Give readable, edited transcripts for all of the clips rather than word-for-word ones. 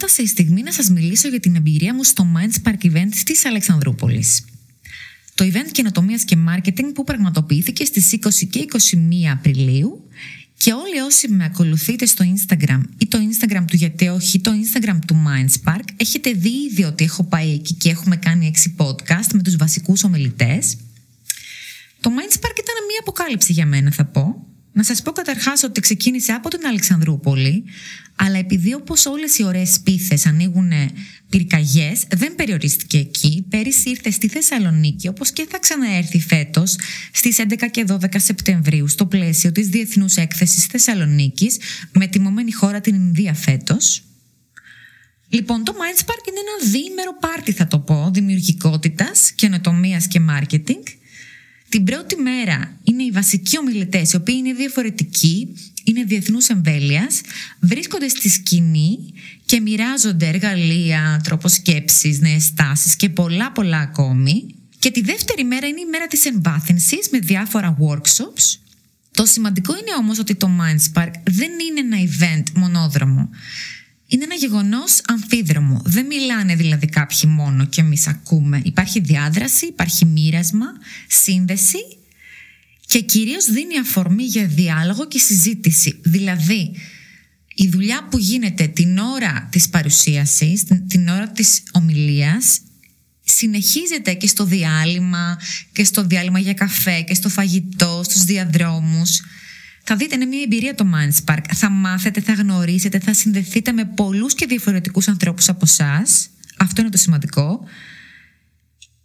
έφτασε η στιγμή να σας μιλήσω για την εμπειρία μου στο Mindspark Event της Αλεξανδρούπολης. Το event καινοτομίας και marketing που πραγματοποιήθηκε στις 20 και 21 Απριλίου και όλοι όσοι με ακολουθείτε στο Instagram ή το Instagram του Γιατί Όχι ή το Instagram του Mindspark έχετε δει ήδη ότι έχω πάει εκεί και έχουμε κάνει 6 podcast με τους βασικούς ομιλητές. Το Mindspark ήταν μια αποκάλυψη για μένα, θα πω. Να σας πω καταρχάς ότι ξεκίνησε από την Αλεξανδρούπολη, αλλά επειδή όπως όλες οι ωραίες σπίθες ανοίγουν πυρκαγιές, δεν περιορίστηκε εκεί. Πέρυσι ήρθε στη Θεσσαλονίκη, όπως και θα ξαναέρθει φέτος στις 11 και 12 Σεπτεμβρίου στο πλαίσιο της Διεθνούς Έκθεσης Θεσσαλονίκης, με τιμωμένη χώρα την Ινδία φέτος. Λοιπόν, το Mindspark είναι ένα διήμερο πάρτι, θα το πω, δημιουργικότητας, καινοτομίας και marketing. Την πρώτη μέρα είναι οι βασικοί ομιλητές, οι οποίοι είναι διαφορετικοί, είναι διεθνούς εμβέλειας, βρίσκονται στη σκηνή και μοιράζονται εργαλεία, τρόπο σκέψης, νέες τάσεις και πολλά ακόμη. Και τη δεύτερη μέρα είναι η μέρα της εμβάθυνσης με διάφορα workshops. Το σημαντικό είναι όμως ότι το Mindspark δεν είναι ένα event μονόδρομο. Είναι ένα γεγονός αμφίδρομο. Δεν μιλάνε δηλαδή κάποιοι μόνο και εμείς ακούμε. Υπάρχει διάδραση, υπάρχει μοίρασμα, σύνδεση και κυρίως δίνει αφορμή για διάλογο και συζήτηση. Δηλαδή, η δουλειά που γίνεται την ώρα της παρουσίασης, την ώρα της ομιλίας, συνεχίζεται και στο διάλειμμα για καφέ και στο φαγητό, στους διαδρόμους. Θα δείτε, είναι μια εμπειρία το Mindspark. Θα μάθετε, θα γνωρίσετε, θα συνδεθείτε με πολλούς και διαφορετικούς ανθρώπους από εσάς. Αυτό είναι το σημαντικό.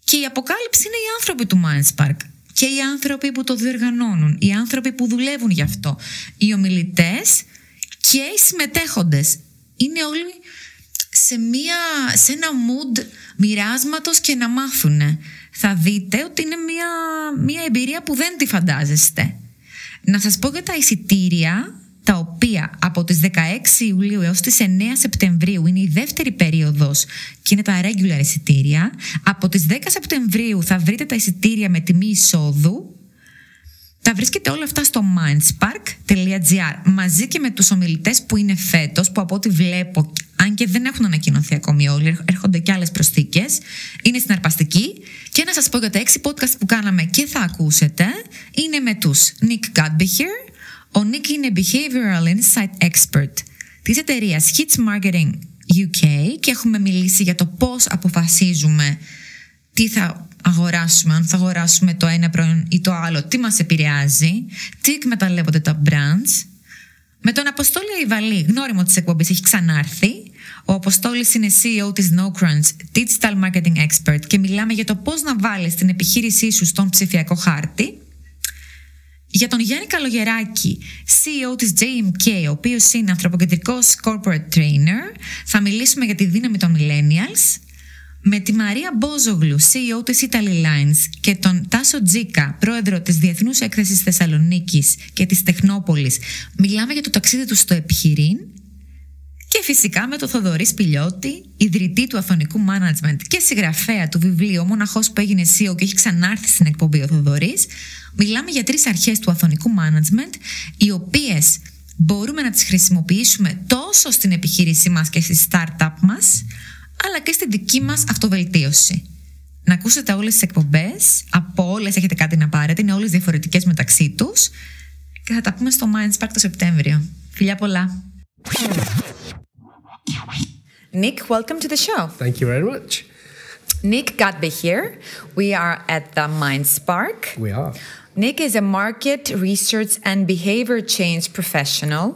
Και η αποκάλυψη είναι οι άνθρωποι του Mindspark. Και οι άνθρωποι που το διοργανώνουν. Οι άνθρωποι που δουλεύουν γι' αυτό. Οι ομιλητές και οι συμμετέχοντες. Είναι όλοι σε ένα mood μοιράσματος και να μάθουνε. Θα δείτε ότι είναι μια εμπειρία που δεν τη φαντάζεστε. Να σας πω για τα εισιτήρια, τα οποία από τις 16 Ιουλίου έως τις 9 Σεπτεμβρίου είναι η δεύτερη περίοδος και είναι τα regular εισιτήρια. Από τις 10 Σεπτεμβρίου θα βρείτε τα εισιτήρια με τιμή εισόδου. Τα βρίσκετε όλα αυτά στο mindspark.gr μαζί και με τους ομιλητές που είναι φέτος, που από ό,τι βλέπω, αν και δεν έχουν ανακοινωθεί ακόμη όλοι, έρχονται και άλλες προσθήκες, είναι συναρπαστικοί. Και να σας πω για τα 6 podcast που κάναμε και θα ακούσετε, είναι με τους Nick Godbehere. Ο Nick είναι Behavioral Insight Expert της εταιρείας Hits Marketing UK και έχουμε μιλήσει για το πώς αποφασίζουμε τι θα αγοράσουμε, αν θα αγοράσουμε το ένα προϊόν ή το άλλο, τι μας επηρεάζει, τι εκμεταλλεύονται τα brands. Με τον Αποστόλη Αϊβαλή, γνώριμο της εκπομπής, έχει ξανάρθει. Ο Αποστόλης είναι CEO της NoCrunch, Digital Marketing Expert και μιλάμε για το πώς να βάλεις την επιχείρησή σου στον ψηφιακό χάρτη. Για τον Γιάννη Καλογεράκη, CEO της JMK, ο οποίος είναι ανθρωποκεντρικός corporate trainer, θα μιλήσουμε για τη δύναμη των millennials. Με τη Μαρία Μπόζογλου, CEO της Italy Lines και τον Τάσο Τζίκα, πρόεδρο της Διεθνούς Έκθεσης Θεσσαλονίκης και της Τεχνόπολης, μιλάμε για το ταξίδι του στο επιχειρήν. Και φυσικά με τον Θοδωρή Σπηλιώτη, ιδρυτή του Αθωνικού Management και συγγραφέα του βιβλίου «Ο Μοναχός που έγινε CEO» και έχει ξανάρθει στην εκπομπή ο Θοδωρής, μιλάμε για 3 αρχές του Αθωνικού Management, οι οποίες μπορούμε να τις χρησιμοποιήσουμε τόσο στην επιχείρησή μας και στη startup μας, αλλά και στη δική μας αυτοβελτίωση. Να ακούσετε όλες τις εκπομπές, από όλες έχετε κάτι να πάρετε, είναι όλες διαφορετικές μεταξύ τους και θα τα πούμε στο Mindspark το Σεπτέμβριο. Φιλιά πολλά! Nick, welcome to the show. Thank you very much. Nick Godbehere. We are at the Mindspark. We are. Nick is a market research and behavior change professional,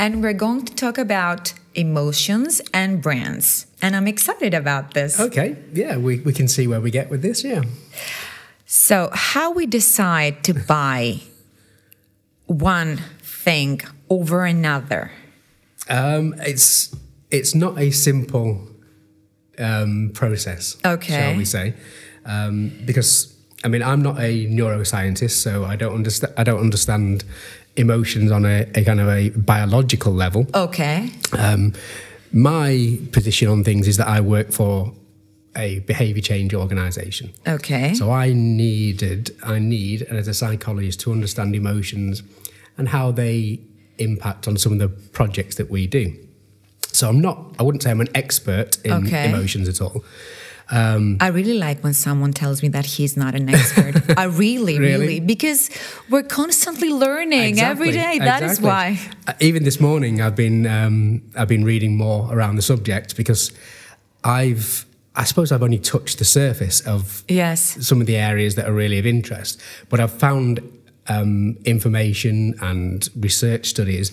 and we're going to talk about emotions and brands. And I'm excited about this. Okay, yeah, we can see where we get with this, yeah. So, how we decide to buy one thing over another? It's not a simple process, shall we say? Because I mean, I'm not a neuroscientist, so I don't understand emotions on a kind of a biological level. Okay. My position on things is that I work for a behavior change organization. Okay. So I need as a psychologist to understand emotions and how they impact on some of the projects that we do. So I wouldn't say I'm an expert in emotions at all. I really like when someone tells me that he's not an expert. I really, because we're constantly learning every day. That is why. Even this morning, I've been reading more around the subject because I suppose I've only touched the surface of some of the areas that are really of interest. But I've found information and research studies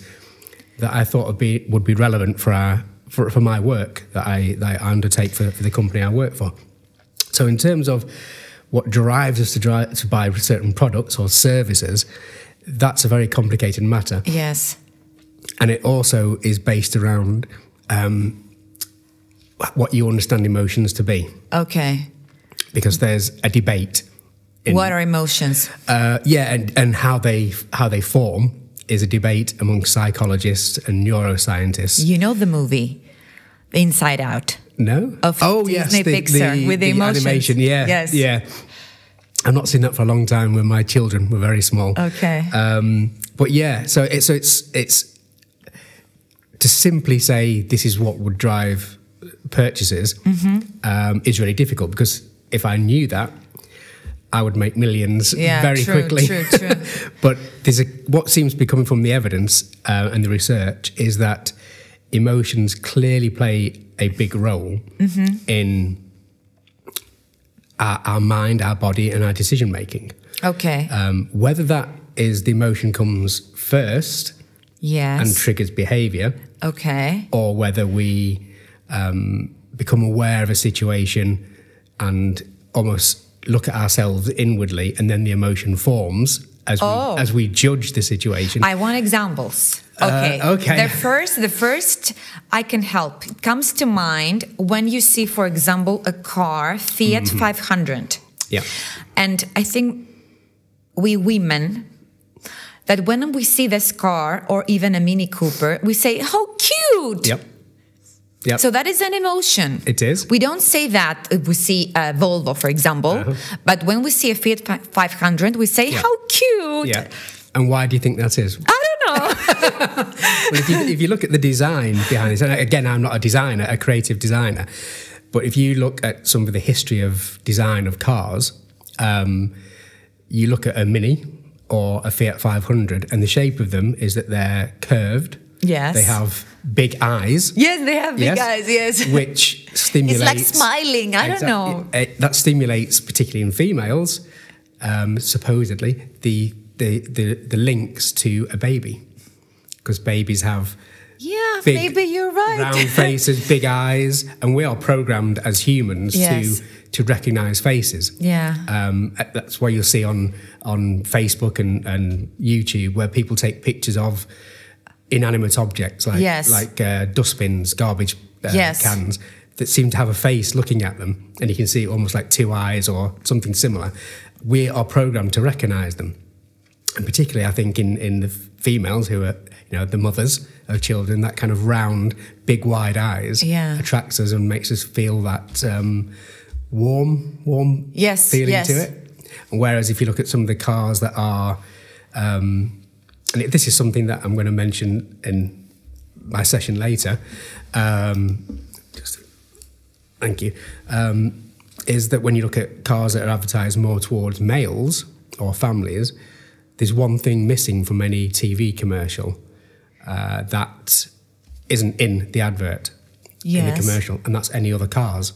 that I thought would be relevant for my work that I undertake for the company I work for. So in terms of what drives us to buy certain products or services, that's a very complicated matter. Yes. And it also is based around what you understand emotions to be. Okay. Because there's a debate. What are emotions? And how they form is a debate among psychologists and neuroscientists. You know the movie Inside Out? No. Of Disney Pixar with the emotions. Animation, yeah. I've not seen that for a long time when my children were very small. Okay. But yeah, so it's to simply say this is what would drive purchases is really difficult, because if I knew that, I would make millions very quickly. True. But what seems to be coming from the evidence and the research is that emotions clearly play a big role in our mind, our body, and our decision making. Okay. Whether that is the emotion comes first and triggers behaviour, or whether we become aware of a situation and almost look at ourselves inwardly, and then the emotion forms as we judge the situation. I want examples. Okay. The first I can help. It comes to mind when you see, for example, a car, Fiat 500. Yeah. And I think we women, that when we see this car or even a Mini Cooper, we say, how cute! Yep. So that is an emotion. It is. We don't say that if we see a Volvo, for example, but when we see a Fiat 500, we say, how cute! Yeah. And why do you think that is? I don't know. Well, if you look at the design behind this, and again, I'm not a designer, a creative designer, but if you look at some of the history of design of cars, you look at a Mini or a Fiat 500, and the shape of them is that they're curved. Yes. They have big eyes. Yes, they have big eyes, yes. Which stimulates... It's like smiling, I don't know. That stimulates, particularly in females, supposedly, the links to a baby. Because babies have big, maybe you're right. round faces, big eyes, and we are programmed as humans to recognise faces. Yeah. That's why you'll see on Facebook and YouTube where people take pictures of inanimate objects like dustbins, garbage cans that seem to have a face looking at them, and you can see almost like two eyes or something similar. We are programmed to recognise them, and particularly I think in the females who are the mothers of children, that kind of round, big, wide eyes attracts us and makes us feel that warm feeling to it. Whereas if you look at some of the cars that are and this is something that I'm going to mention in my session later, thank you, is that when you look at cars that are advertised more towards males or families, there's one thing missing from any TV commercial that isn't in the advert, in the commercial, and that's any other cars.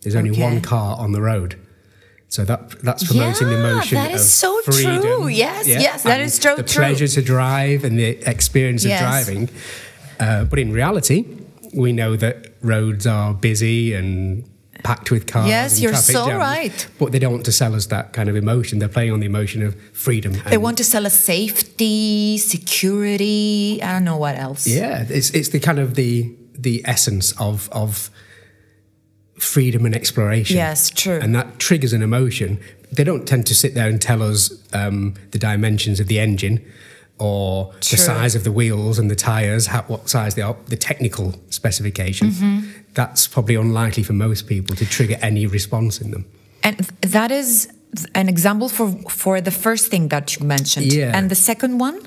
There's only one car on the road. So that's promoting the emotion of freedom. That is so true. Yes, that is so true. The pleasure to drive and the experience of driving. But in reality, we know that roads are busy and packed with cars. Yes, and you're traffic so jams. Right. But they don't want to sell us that kind of emotion. They're playing on the emotion of freedom. They want to sell us safety, security, I don't know what else. Yeah, it's the kind of the essence of freedom and exploration. Yes, true. And that triggers an emotion. They don't tend to sit there and tell us the dimensions of the engine or the size of the wheels and the tyres, what size they are, the technical specification. That's probably unlikely for most people to trigger any response in them. And that is an example for the first thing that you mentioned. Yeah. And the second one?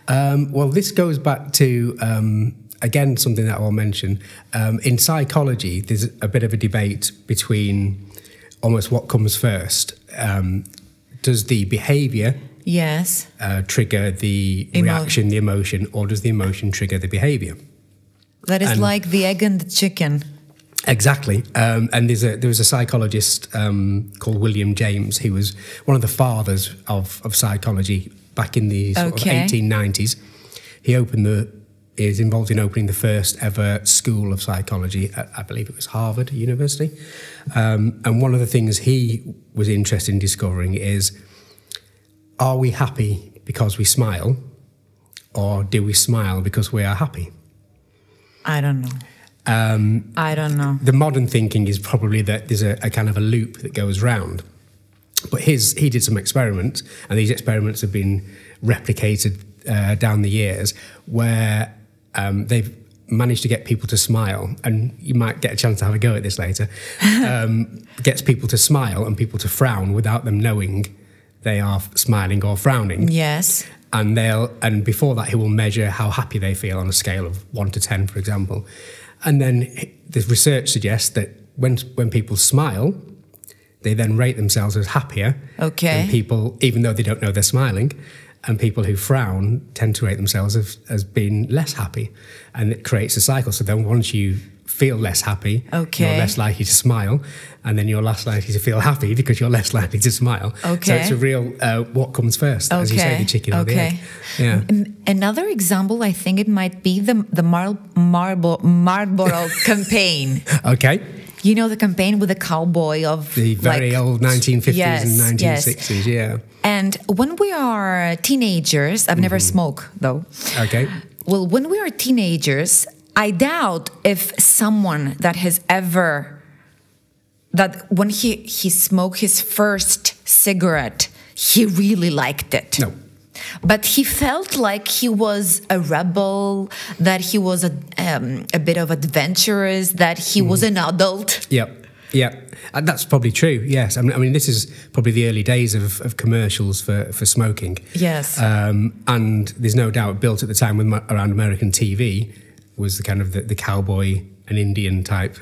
Well, this goes back to again, something that I'll mention, in psychology, there's a bit of a debate between almost what comes first. Does the behaviour trigger the reaction, the emotion, or does the emotion trigger the behaviour? That is like the egg and the chicken. Exactly. And there was a psychologist called William James. He was one of the fathers of psychology back in the sort of 1890s. He was involved in opening the first ever school of psychology at, I believe it was Harvard University. And one of the things he was interested in discovering is, are we happy because we smile, or do we smile because we are happy? I don't know. I don't know. The modern thinking is probably that there's a kind of a loop that goes round. But he did some experiments, and these experiments have been replicated down the years, where they've managed to get people to smile, and you might get a chance to have a go at this later, gets people to smile and people to frown without them knowing they are smiling or frowning. Yes. And before that, he will measure how happy they feel on a scale of 1 to 10, for example. And then the research suggests that when people smile, they then rate themselves as happier. Okay. And people, even though they don't know they're smiling, and people who frown tend to rate themselves as being less happy. And it creates a cycle. So then once you feel less happy, you're less likely to smile, and then you're less likely to feel happy because you're less likely to smile. Okay. So it's a real what comes first, as you say, the chicken or the egg. Yeah. Another example, I think it might be the Marlboro campaign. Okay. You know, the campaign with the cowboy of the very old 1950s and 1960s, yeah. And when we are teenagers, I've never smoked though. Okay. Well, when we are teenagers, I doubt if someone that has ever, that when he smoked his first cigarette, he really liked it. No. But he felt like he was a rebel, that he was a bit of adventurous, that he was an adult. Yep. And that's probably true, yes. I mean, this is probably the early days of commercials for smoking. Yes. And there's no doubt built at the time around American TV was the kind of the cowboy and Indian type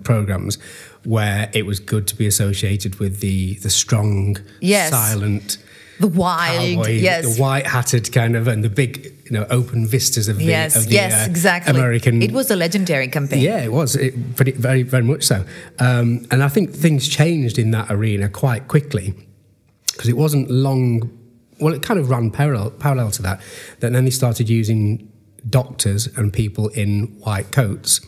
programs, where it was good to be associated with the strong, silent, the wild, cowboy, the white-hatted kind of, and the big, open vistas of the exactly. American. It was a legendary campaign. Yeah, it was. Very, very much so. And I think things changed in that arena quite quickly, because it wasn't long. Well, it kind of ran parallel to that. Then they started using doctors and people in white coats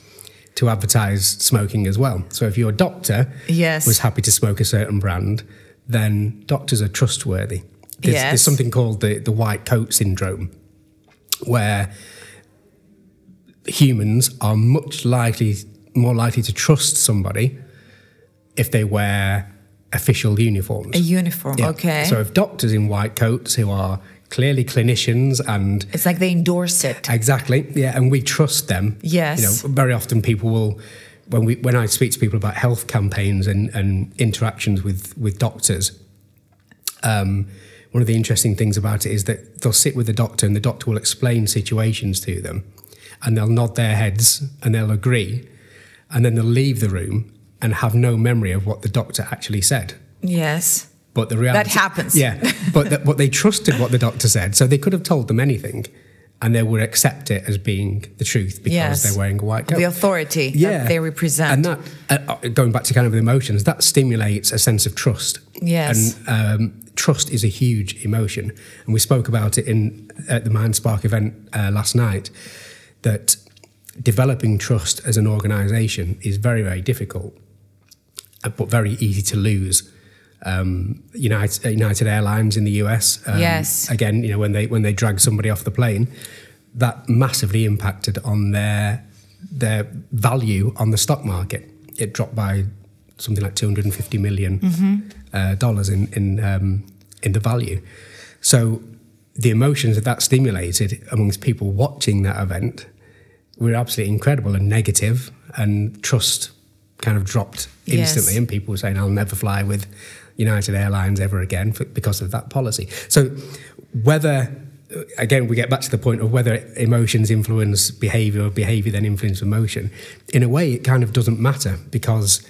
to advertise smoking as well. So if your doctor was happy to smoke a certain brand, then doctors are trustworthy. There's something called the white coat syndrome, where humans are more likely to trust somebody if they wear official uniforms. A uniform, okay. So if doctors in white coats who are clearly clinicians, and it's like they endorse it. Exactly, yeah, and we trust them. Yes. Very often people will, when I speak to people about health campaigns and interactions with doctors, one of the interesting things about it is that they'll sit with the doctor and the doctor will explain situations to them, and they'll nod their heads and they'll agree, and then they'll leave the room and have no memory of what the doctor actually said. Yes. But the reality, that happens. Yeah, but they trusted what the doctor said, so they could have told them anything, and they would accept it as being the truth because they're wearing a white coat. The authority that they represent. And that, going back to kind of the emotions, that stimulates a sense of trust. Yes. And trust is a huge emotion. And we spoke about it at the Mind Spark event last night, that developing trust as an organisation is very, very difficult, but very easy to lose. United Airlines in the US. Again, when they dragged somebody off the plane, that massively impacted on their value on the stock market. It dropped by something like $250 million in the value. So the emotions that stimulated amongst people watching that event were absolutely incredible and negative, and trust kind of dropped instantly, and people were saying, I'll never fly with United Airlines ever again because of that policy. So whether again, we get back to the point of whether emotions influence behavior or behavior then influence emotion. In a way, it kind of doesn't matter, because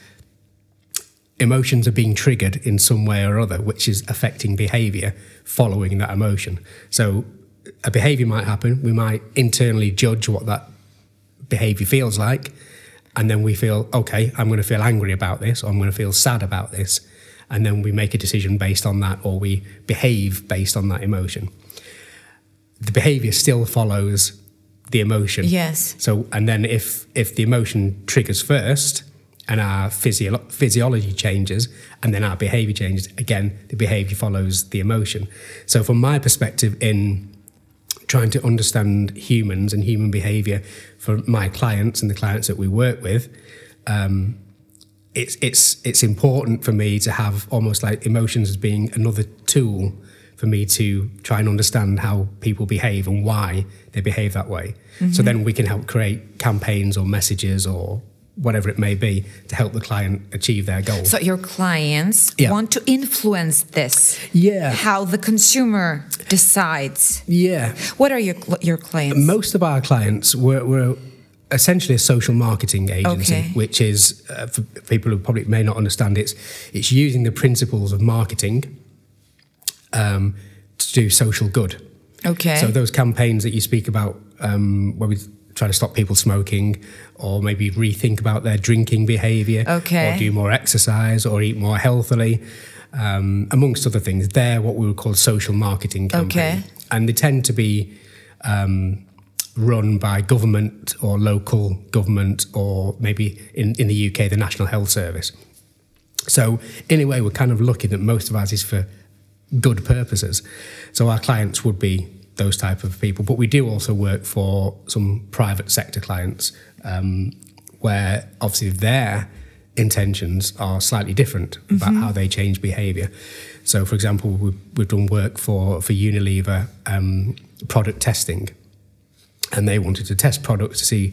emotions are being triggered in some way or other, which is affecting behavior following that emotion. So a behavior might happen. We might internally judge what that behavior feels like. And then we feel, okay, I'm going to feel angry about this, or I'm going to feel sad about this. And then we make a decision based on that, or we behave based on that emotion. The behavior still follows the emotion. Yes. So, and then if the emotion triggers first and our physiology changes and then our behavior changes, again, the behavior follows the emotion. So from my perspective in trying to understand humans and human behavior for my clients and the clients that we work with, it's important for me to have almost like emotions as being another tool for me to try and understand how people behave and why they behave that way. Mm-hmm. So then we can help create campaigns or messages or whatever it may be to help the client achieve their goals. So your clients want to influence this. Yeah. How the consumer decides. Yeah. What are your clients? Most of our clients were essentially a social marketing agency, which is, for people who probably may not understand, it's using the principles of marketing to do social good. Okay. So those campaigns that you speak about, where we try to stop people smoking, or maybe rethink about their drinking behaviour, or do more exercise, or eat more healthily, amongst other things, they're what we would call social marketing campaigns. Okay. And they tend to be run by government or local government, or maybe in the UK, the National Health Service. So in a way, we're kind of lucky that most of ours is for good purposes. So our clients would be those type of people. But we do also work for some private sector clients where obviously their intentions are slightly different about how they change behaviour. So, for example, we've done work for Unilever product testing, and they wanted to test products to see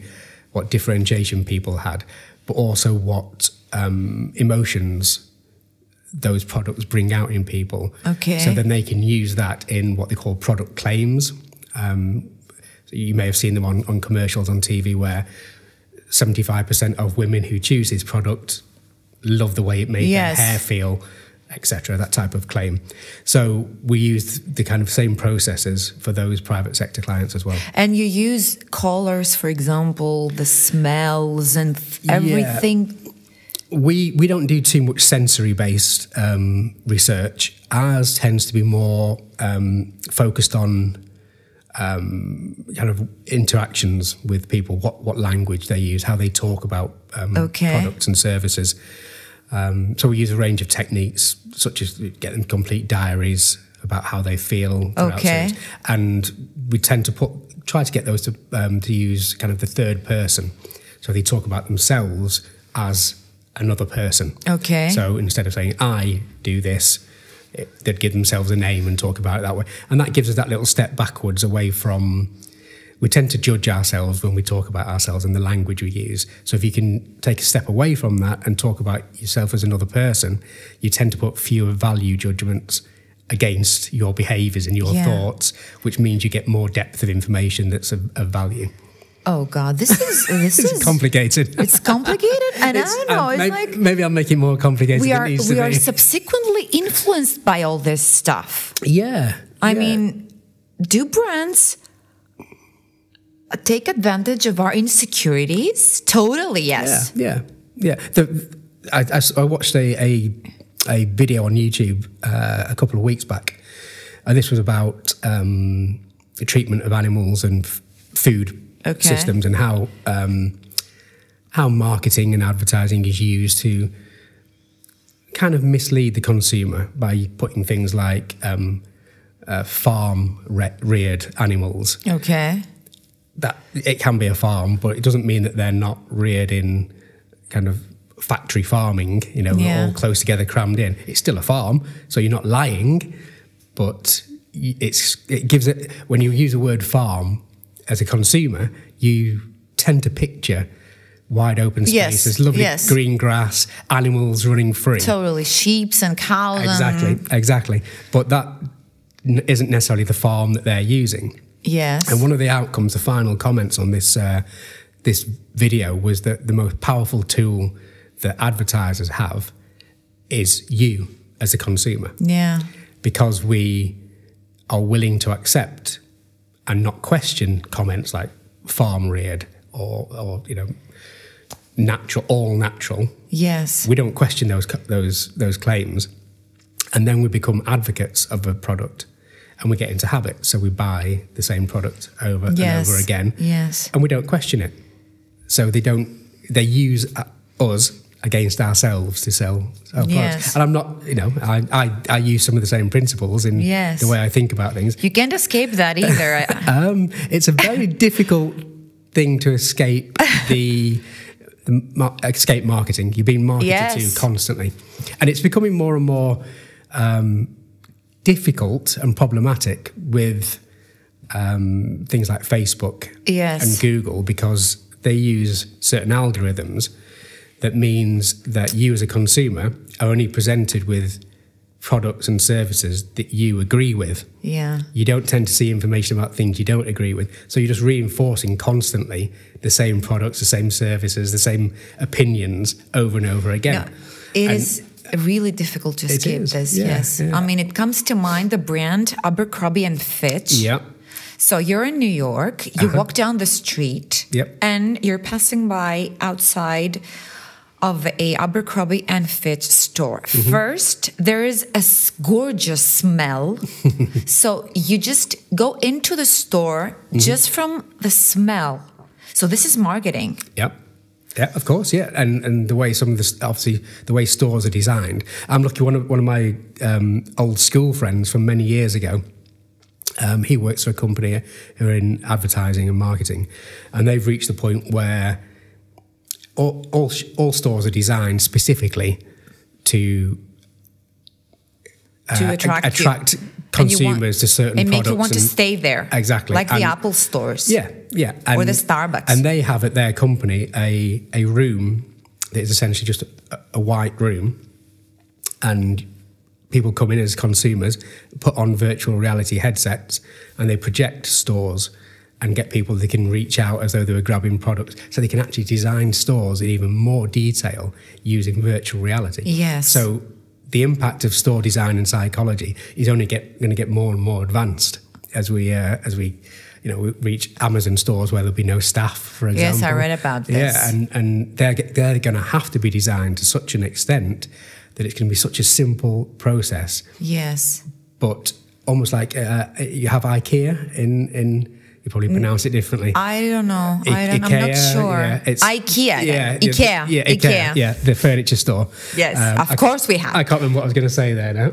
what differentiation people had, but also what emotions those products bring out in people. Okay. So then they can use that in what they call product claims. So you may have seen them on commercials on TV where 75% of women who choose this product love the way it made their hair feel, etc., that type of claim. So we use the kind of same processes for those private sector clients as well. And you use colours, for example, the smells and everything. We don't do too much sensory-based research. Ours tends to be more focused on kind of interactions with people, what language they use, how they talk about products and services. So we use a range of techniques, such as get them complete diaries about how they feel. And we tend to try to get those to use kind of the third person. So they talk about themselves as another person. Okay. So instead of saying, I do this, they'd give themselves a name and talk about it that way. And that gives us that little step backwards away from... We tend to judge ourselves when we talk about ourselves and the language we use. So if you can take a step away from that and talk about yourself as another person, you tend to put fewer value judgments against your behaviours and your thoughts, which means you get more depth of information that's of value. Oh God, this is complicated. It's complicated, and I don't know. It's maybe I'm making it more complicated. We are subsequently influenced by all this stuff. Yeah, I mean, do brands take advantage of our insecurities? Totally, yes. Yeah. I watched a video on YouTube a couple of weeks back, and this was about the treatment of animals and food systems, and how marketing and advertising is used to kind of mislead the consumer by putting things like farm-reared animals. Okay. That it can be a farm, but it doesn't mean that they're not reared in kind of factory farming, all close together, crammed in. It's still a farm, so you're not lying, but it gives it, when you use the word farm, as a consumer, you tend to picture wide open spaces, lovely green grass, animals running free. Totally, sheep and cows. Exactly. But that isn't necessarily the farm that they're using. Yes. And one of the outcomes, the final comments on this this video was that the most powerful tool that advertisers have is you as a consumer. Yeah. Because we are willing to accept and not question comments like farm reared or you know, natural, all natural. Yes. We don't question those claims, and then we become advocates of a product, and we get into habit. So we buy the same product over and over again. Yes. And we don't question it. So they use us against ourselves to sell products. And I'm not, you know, I use some of the same principles in the way I think about things. You can't escape that either. It's a very difficult thing to escape escape marketing. You're being marketed to constantly. And it's becoming more and more difficult and problematic with things like Facebook and Google, because they use certain algorithms that means that you as a consumer are only presented with products and services that you agree with. Yeah. You don't tend to see information about things you don't agree with. So you're just reinforcing constantly the same products, the same services, the same opinions over and over again. No, it is really difficult to escape this. Yes. Yeah. I mean, it comes to mind the brand Abercrombie & Fitch. Yeah. So you're in New York, you walk down the street and you're passing by outside of a Abercrombie & Fitch store. Mm-hmm. First, there is a gorgeous smell. So you just go into the store just from the smell. So this is marketing. Yep. Yeah, of course, yeah. And the way some of this, obviously, the way stores are designed. I'm lucky, one of my old school friends from many years ago, he works for a company who are in advertising and marketing, and they've reached the point where all stores are designed specifically to attract consumers to certain products. And make you want to stay there. Exactly. Like the Apple stores. Yeah. Or the Starbucks. And they have at their company a room that is essentially just a white room, and people come in as consumers, put on virtual reality headsets, and they project stores and get people they can reach out as though they were grabbing products. So they can actually design stores in even more detail using virtual reality. Yes. So the impact of store design and psychology is only going to get more and more advanced as we we reach Amazon stores where there'll be no staff, for example. Yes, I read about this. Yeah, and they're going to have to be designed to such an extent that it's going to be such a simple process. Yes. But almost like you have IKEA in you probably pronounce it differently. I don't know. I'm not sure. Yeah, it's IKEA. Yeah, IKEA. Yeah, IKEA. Yeah, the furniture store. Yes, of course we have. I can't remember what I was going to say there now.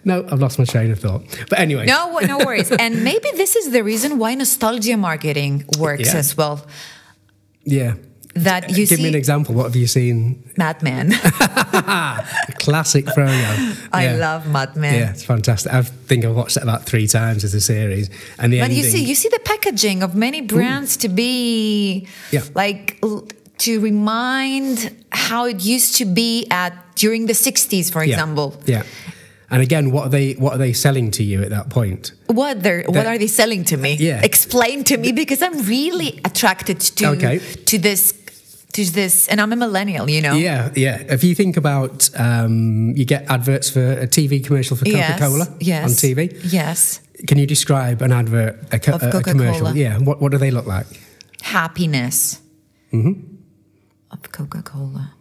No, I've lost my train of thought. But anyway. No worries. And maybe this is the reason why nostalgia marketing works as well. Yeah. That you Give me an example. What have you seen? Mad Men. Classic program. I love Mad Men. Yeah, it's fantastic. I think I've watched it about 3 times as a series. And the ending, you see the packaging of many brands to be like to remind how it used to be during the 60s, for example. Yeah. And again, what are they selling to you at that point? What are they selling to me? Yeah. Explain to me, because I'm really attracted to this, and I'm a millennial, you know. Yeah. If you think about, you get adverts for a TV commercial for Coca-Cola on TV. Yes. Can you describe an advert, a commercial? Yeah. What do they look like? Happiness. Of Coca-Cola.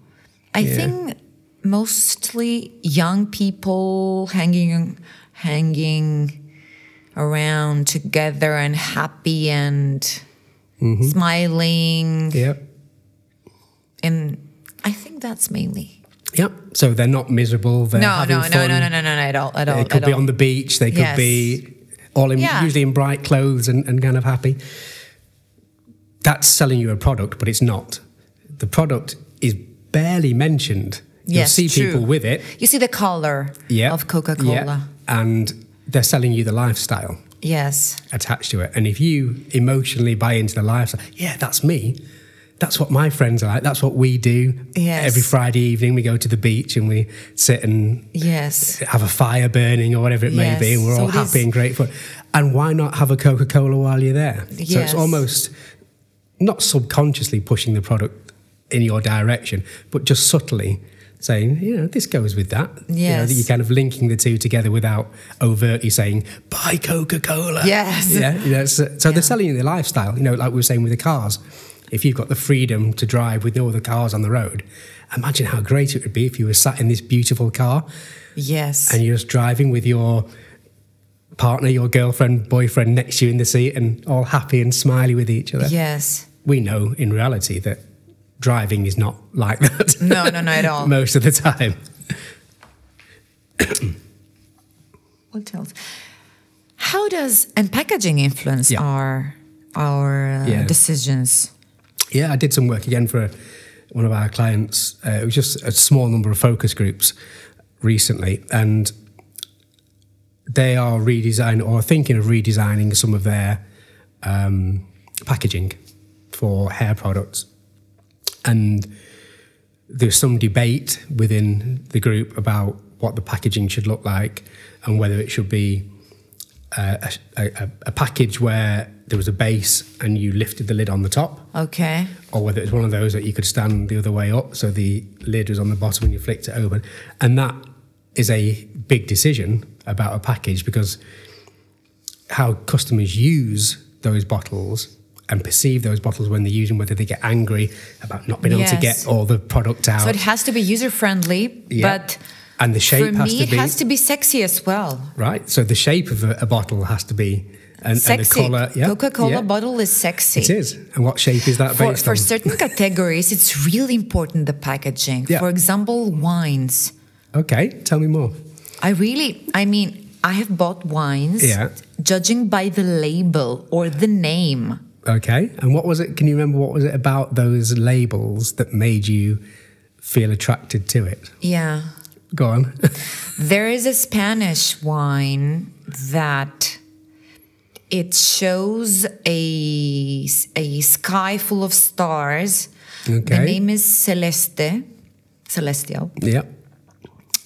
I think mostly young people hanging around together and happy and smiling. Yep. And I think that's mainly. Yep. So they're not miserable. They're having fun. No, at all. They could be on the beach. They could be all usually in bright clothes and kind of happy. That's selling you a product, but it's not. The product is barely mentioned. You'll see people with it. You see the color of Coca-Cola. Yeah. And they're selling you the lifestyle. Yes. Attached to it. And if you emotionally buy into the lifestyle, that's me, that's what my friends are like. That's what we do. Yes. Every Friday evening we go to the beach and we sit and have a fire burning or whatever it may be, and we're all happy and grateful. And why not have a Coca-Cola while you're there? Yes. So it's almost not subconsciously pushing the product in your direction, but just subtly saying, you know, this goes with that. Yes. You're kind of linking the two together without overtly saying, buy Coca-Cola. Yes. Yeah. You know, so they're selling you the lifestyle, you know, like we were saying with the cars. If you've got the freedom to drive with no other cars on the road, imagine how great it would be if you were sat in this beautiful car. Yes. And you're just driving with your partner, your girlfriend, boyfriend next to you in the seat and all happy and smiley with each other. Yes. We know in reality that driving is not like that. No, at all. Most of the time. What else? How does packaging influence our decisions? Yeah, I did some work again for one of our clients. It was just a small number of focus groups recently, and they are redesigning or thinking of redesigning some of their packaging for hair products. And there's some debate within the group about what the packaging should look like and whether it should be a package where there was a base and you lifted the lid on the top. Okay. Or whether it's one of those that you could stand the other way up so the lid was on the bottom and you flicked it open. And that is a big decision about a package, because how customers use those bottles and perceive those bottles when they're using, whether they get angry about not being able to get all the product out. So it has to be user-friendly, but and the shape for has me, to be... it has to be sexy as well. Right, so the shape of a bottle has to be... sexy. And the colour... Coca-Cola bottle is sexy. It is. And what shape is that based on? For certain categories, it's really important, the packaging. Yeah. For example, wines. Okay, tell me more. I have bought wines judging by the label or the name. Okay, and what was it? Can you remember what was it about those labels that made you feel attracted to it? Yeah. Go on. There is a Spanish wine that it shows a sky full of stars. Okay. The name is Celestial. Yeah.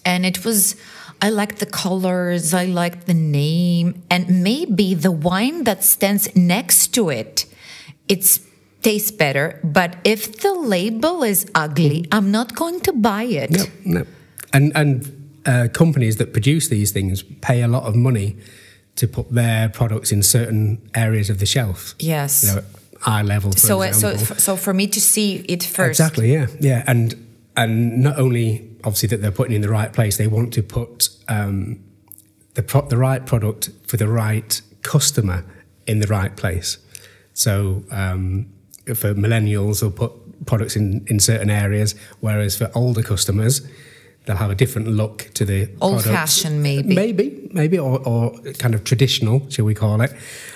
And it was, I liked the colors, I liked the name, and maybe the wine that stands next to it, it tastes better. But if the label is ugly, I'm not going to buy it. No. And companies that produce these things pay a lot of money to put their products in certain areas of the shelf. Yes. You know, eye level, for example. So for me to see it first. Exactly, yeah. And not only, obviously, that they're putting in the right place, they want to put the right product for the right customer in the right place. So for millennials, they'll put products in certain areas, whereas for older customers, they'll have a different look to the old-fashioned, maybe, or kind of traditional, shall we call it,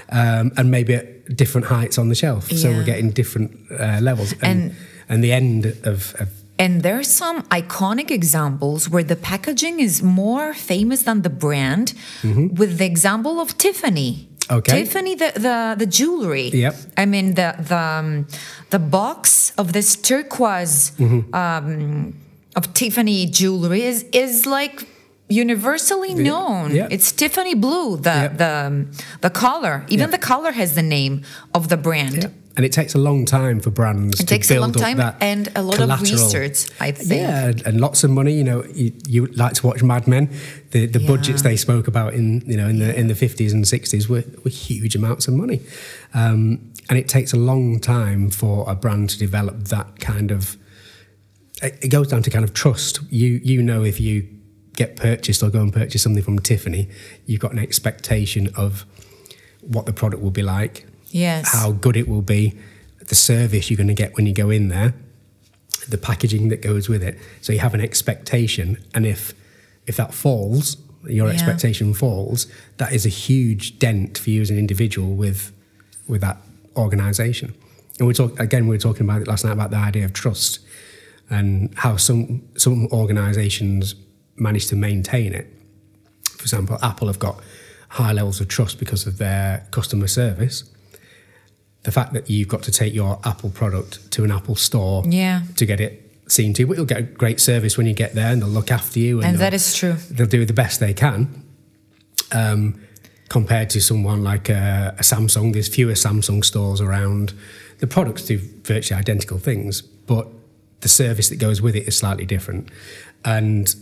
and maybe at different heights on the shelf. So we're getting different levels, and the end of and there are some iconic examples where the packaging is more famous than the brand, with the example of Tiffany. Okay. Tiffany, the jewelry. Yep. I mean, the box of this turquoise of Tiffany jewelry is like universally known. Yeah. It's Tiffany blue. The color, even the color has the name of the brand. Yeah. And it takes a long time for brands to build up that and a lot of research, I think. Yeah, and lots of money. You know, you like to watch Mad Men. The budgets they spoke about in the 50s and 60s were huge amounts of money, and it takes a long time for a brand to develop that kind of. It goes down to kind of trust. You know, if you get purchased or go and purchase something from Tiffany, you've got an expectation of what the product will be like. Yes. How good it will be, the service you're going to get when you go in there, the packaging that goes with it. So you have an expectation, and if that falls, your expectation falls, that is a huge dent for you as an individual with that organisation. And we were talking about it last night about the idea of trust and how some organisations manage to maintain it. For example, Apple have got high levels of trust because of their customer service. the fact that you've got to take your Apple product to an Apple store to get it seen to, but you'll get a great service when you get there, and they'll look after you. And that is true. They'll do the best they can. Compared to someone like a Samsung, there's fewer Samsung stores around. The products do virtually identical things, but the service that goes with it is slightly different. And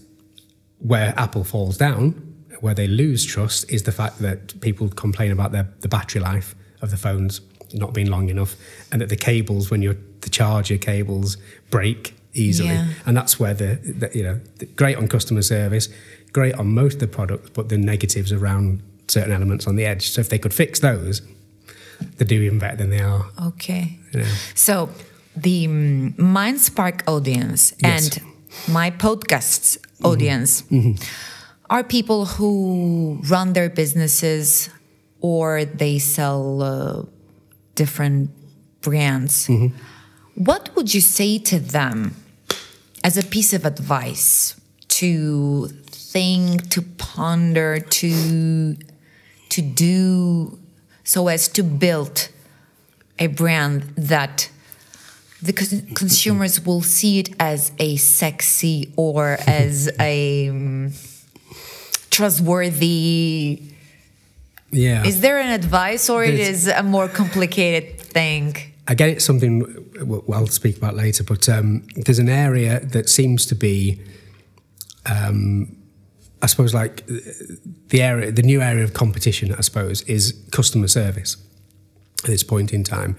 where Apple falls down, where they lose trust, is the fact that people complain about the battery life of the phones not being long enough, and that the cables, when the charger cables break easily. And that's where the great on customer service, great on most of the products, but the negatives around certain elements on the edge. So if they could fix those, they'd do even better than they are. Okay. So the MindSpark audience and my podcast's audience are people who run their businesses, or they sell different brands. What would you say to them as a piece of advice to think, to ponder, to do, so as to build a brand that the consumers will see it as a sexy or as a trustworthy? Is there an advice, or it is a more complicated thing? Again, it's something I'll speak about later, but there's an area that seems to be, I suppose, like the new area of competition, I suppose, is customer service at this point in time.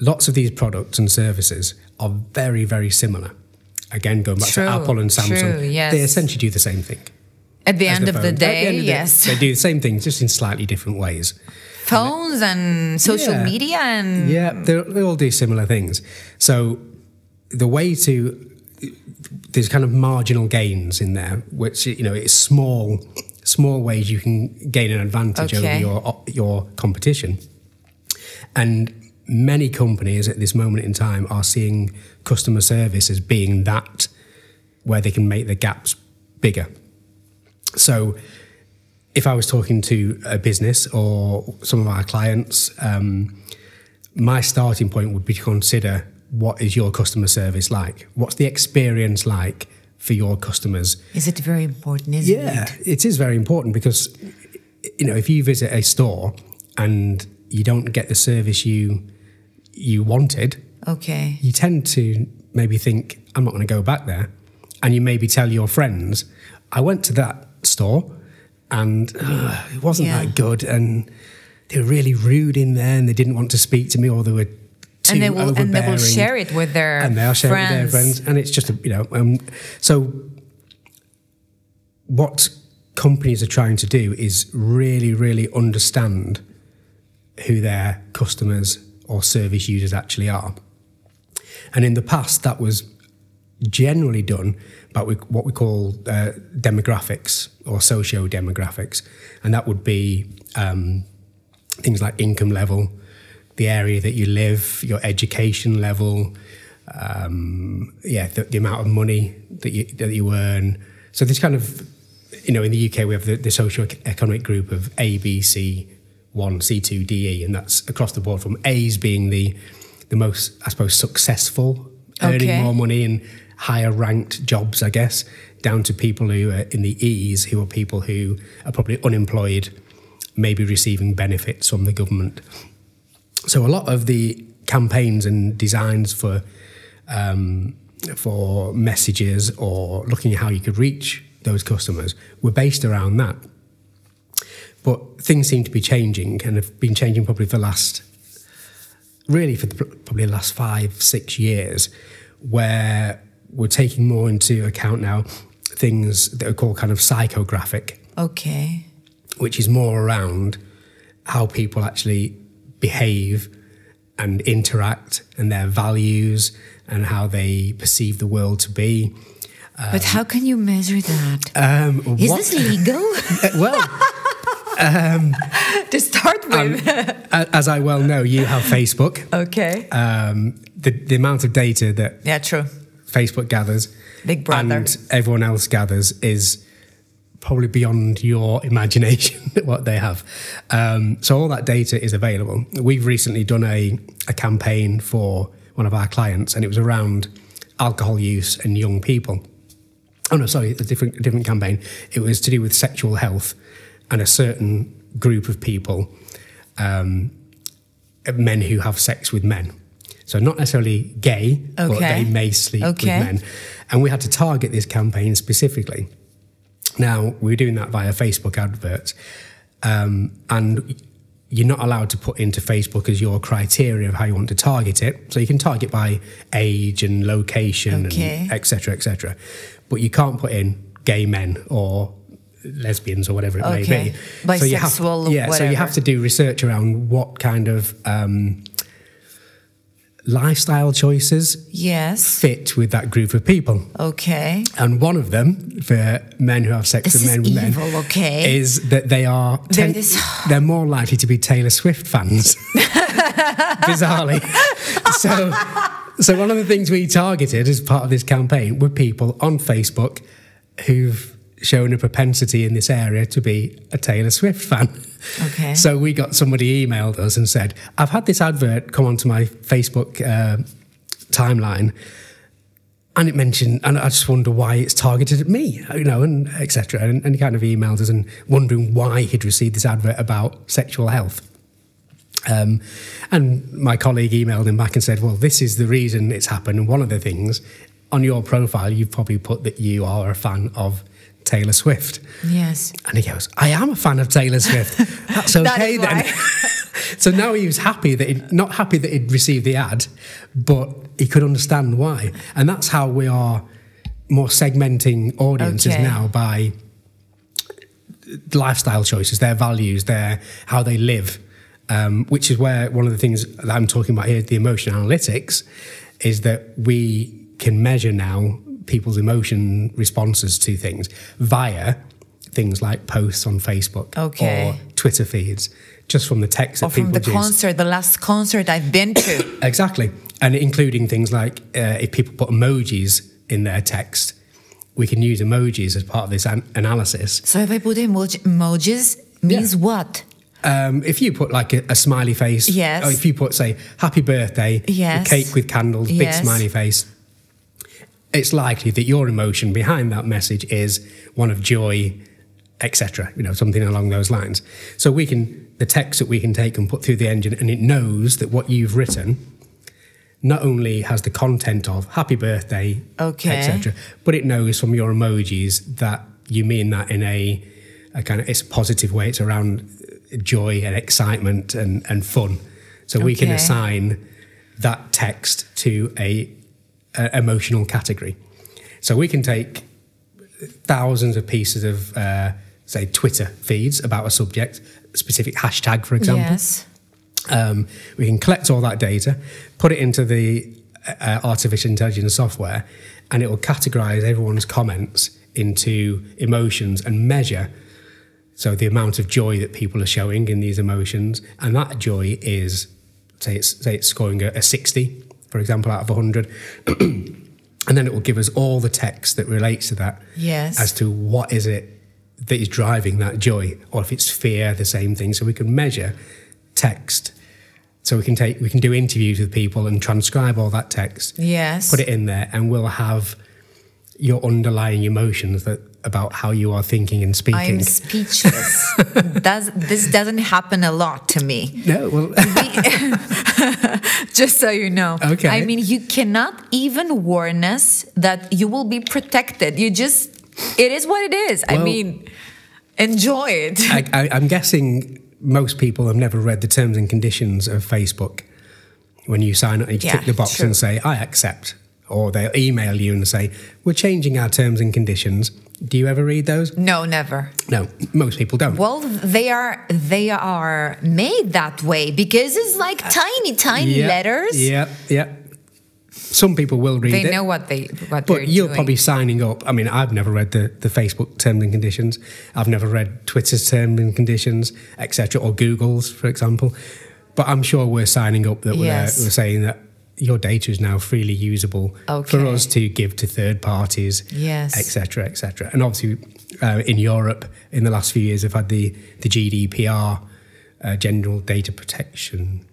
Lots of these products and services are very, very similar. Again, going back to Apple and Samsung, they essentially do the same thing. At the end of the day, they do the same thing, just in slightly different ways. Phones and social media and... they all do similar things. So the way to... There's kind of marginal gains in there, which, it's small ways you can gain an advantage over your competition. And many companies at this moment in time are seeing customer service as being that where they can make the gaps bigger. So if I was talking to a business or some of our clients, my starting point would be to consider, what is your customer service like? What's the experience like for your customers? Is it very important, isn't it? Yeah, it is very important, because, if you visit a store and you don't get the service you wanted, you tend to maybe think, I'm not going to go back there. And you maybe tell your friends, I went to that store and it wasn't that good, and they were really rude in there, and they didn't want to speak to me, or they were too overbearing. And they will share it with their friends. And they'll share it with their friends. And it's just, so what companies are trying to do is really, really understand who their customers or service users actually are. And in the past, that was generally done by what we call demographics or socio-demographics. And that would be things like income level, the area that you live, your education level, the amount of money that you earn. So this kind of, in the UK, we have the socio-economic group of A, B, C, 1, C2, D, E, and that's across the board, from A's being the most, I suppose, successful, earning more money and higher ranked jobs, I guess, down to people who are in the E's, who are people who are probably unemployed, maybe receiving benefits from the government. So a lot of the campaigns and designs for messages or looking at how you could reach those customers were based around that. But things seem to be changing, and have been changing probably for the last 5-6 years, where we're taking more into account now things that are called kind of psychographic. Okay. Which is more around how people actually behave and interact, and their values, and how they perceive the world to be. But how can you measure that? Is this legal? Well... to start with. As I well know, you have Facebook. Okay. The amount of data that true. Facebook gathers, Big Brother, and everyone else gathers, is probably beyond your imagination what they have. So all that data is available. We've recently done a campaign for one of our clients, and it was around alcohol use and young people. Oh no, sorry, a different campaign. It was to do with sexual health and a certain group of people, men who have sex with men. So not necessarily gay, but they may sleep with men. And we had to target this campaign specifically. Now, we were doing that via Facebook adverts, and you're not allowed to put into Facebook as your criteria of how you want to target it. So you can target by age and location, and et cetera, but you can't put in gay men or lesbians or whatever it may be. Bisexual, whatever. So you have to do research around what kind of lifestyle choices fit with that group of people. Okay. And one of them, for men who have sex with men, is that they're more likely to be Taylor Swift fans. Bizarrely. So one of the things we targeted as part of this campaign were people on Facebook who've shown a propensity in this area to be a Taylor Swift fan. Okay. So we got somebody emailed us and said, I've had this advert come onto my Facebook timeline, and it mentioned, and I just wonder why it's targeted at me, and et cetera. And he kind of emailed us and wondering why he'd received this advert about sexual health. And my colleague emailed him back and said, well, this is the reason it's happened. And one of the things on your profile, you've probably put that you are a fan of Taylor Swift. Yes. And he goes, I am a fan of Taylor Swift. That's okay then. So now he was not happy that he'd received the ad, but he could understand why. And that's how we are more segmenting audiences now by lifestyle choices, their values, how they live, which is where one of the things that I'm talking about here, the emotion analytics, is that we can measure now people's emotion responses to things via things like posts on Facebook or Twitter feeds, just from the text that people use. Or from the last concert I've been to. Exactly. And including things like if people put emojis in their text, we can use emojis as part of this analysis. So if I put emojis, means what? If you put like a smiley face, or if you put, say, happy birthday, a cake with candles, big smiley face, it's likely that your emotion behind that message is one of joy, etc., something along those lines. So the text that we can take and put through the engine, and it knows that what you've written not only has the content of happy birthday, etc., but it knows from your emojis that you mean that in a kind of, it's a positive way. It's around joy and excitement and fun. So we can assign that text to a emotional category. So we can take thousands of pieces of, say, Twitter feeds about a subject, a specific hashtag, for example. Yes. We can collect all that data, put it into the artificial intelligence software, and it will categorize everyone's comments into emotions and measure so the amount of joy that people are showing in these emotions. And that joy is, say it's scoring a 60, for example, out of 100. And then it will give us all the text that relates to that as to what is it that is driving that joy, or if it's fear, the same thing. So we can measure text. So we can do interviews with people and transcribe all that text, put it in there, and we'll have your underlying emotions about how you are thinking and speaking. I'm speechless. This doesn't happen a lot to me. No, well... Just so you know. Okay. I mean, you cannot even warn us that you will be protected. It is what it is. Well, I mean, enjoy it. I'm guessing most people have never read the terms and conditions of Facebook. When you sign up, you tick the box and say, I accept. Or they'll email you and say, we're changing our terms and conditions. Do you ever read those? No, never. No, most people don't. Well, they are made that way because it's like tiny letters. Yeah. Some people will read it. They know what they're doing. But you're probably signing up. I mean, I've never read the Facebook terms and conditions. I've never read Twitter's terms and conditions, etc., or Google's, for example. But I'm sure we're signing up that we're saying that your data is now freely usable for us to give to third parties, etc., etc. And obviously, In Europe, in the last few years, they've had the GDPR, General Data Protection,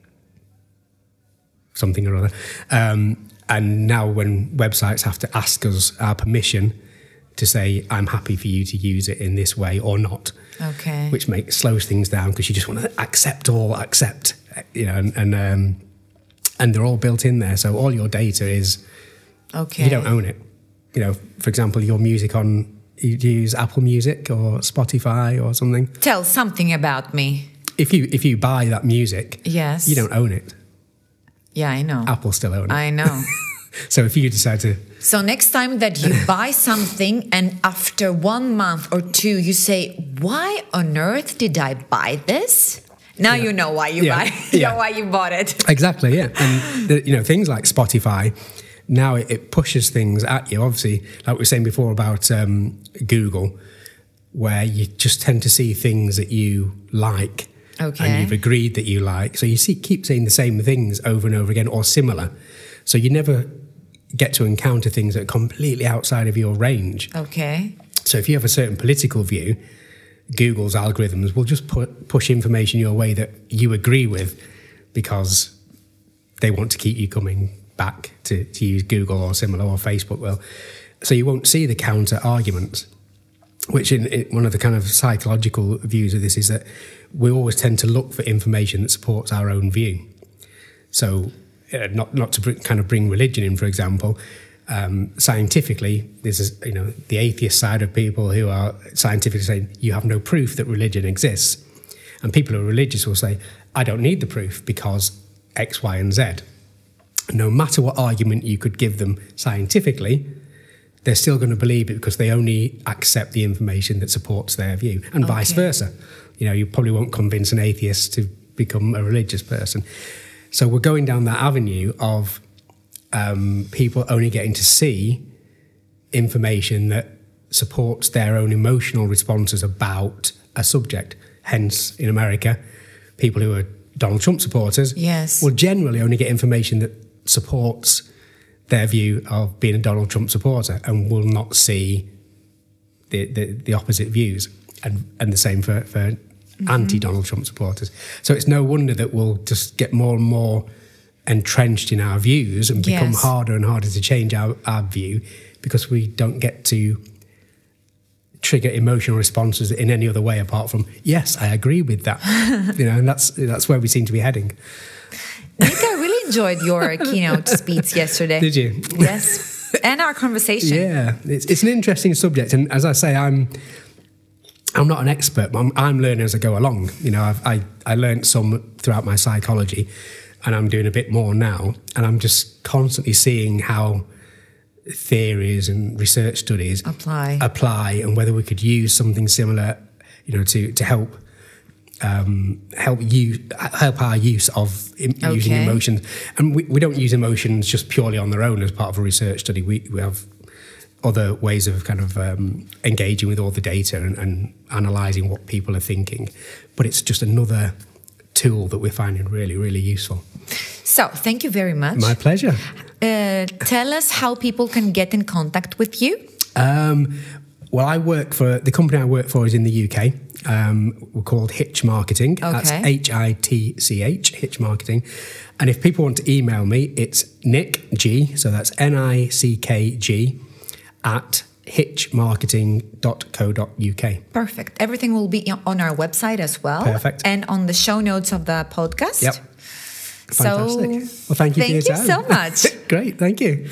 something or other. And now when websites have to ask us our permission to say, I'm happy for you to use it in this way or not. Okay. Which slows things down because you just want to accept, you know, and they're all built in there. So all your data is, you don't own it. You know, for example, your music you use Apple Music or Spotify or something. Tell something about me. If you buy that music, yes, you don't own it. Yeah, I know. Apple still own it. I know. So if you decide to... So next time that you buy something and after 1 month or 2 you say, why on earth did I buy this? Now you know why you buy. You know why you bought it. Exactly, yeah. And you know, things like Spotify, now it pushes things at you. Obviously, like we were saying before about Google, where you just tend to see things that you like. Okay. And you've agreed that you like. So you keep saying the same things over and over again or similar. So you never get to encounter things that are completely outside of your range. Okay. So if you have a certain political view, Google's algorithms will just push information your way that you agree with because they want to keep you coming back to use Google or similar, or Facebook will. So you won't see the counter arguments, which in one of the kind of psychological views of this is that we always tend to look for information that supports our own view. So not to kind of bring religion in, for example, scientifically, there's the atheist side of people who are scientifically saying you have no proof that religion exists. And people who are religious will say, I don't need the proof because X, Y, and Z. No matter what argument you could give them scientifically, they're still going to believe it because they only accept the information that supports their view, and vice versa. You know, you probably won't convince an atheist to become a religious person. So we're going down that avenue of people only getting to see information that supports their own emotional responses about a subject. Hence, in America, people who are Donald Trump supporters will generally only get information that supports their view of being a Donald Trump supporter and will not see the opposite views. And the same for anti-Donald Trump supporters. So it's no wonder that we'll just get more and more entrenched in our views and become harder and harder to change our view because we don't get to trigger emotional responses in any other way apart from, yes, I agree with that. And that's where we seem to be heading. Nick, I really enjoyed your keynote speech yesterday. Did you? Yes. And our conversation. Yeah, it's an interesting subject. And as I say, I'm not an expert, but I'm learning as I go along. You know, I learned some throughout my psychology, and I'm doing a bit more now. And I'm just constantly seeing how theories and research studies apply, and whether we could use something similar, to help our use of using emotions. And we don't use emotions just purely on their own as part of a research study. We have other ways of kind of engaging with all the data and analysing what people are thinking. But it's just another tool that we're finding really, really useful. So, thank you very much. My pleasure. Tell us how people can get in contact with you. Well, the company I work for is in the UK. We're called Hitch Marketing. Okay. That's HITCH, Hitch Marketing. And if people want to email me, it's Nick G, so that's NICKG, at hitchmarketing.co.uk. Perfect. Everything will be on our website as well. Perfect. And on the show notes of the podcast. Yep. Fantastic. Well, thank you for your time. Thank you so much. Great. Thank you.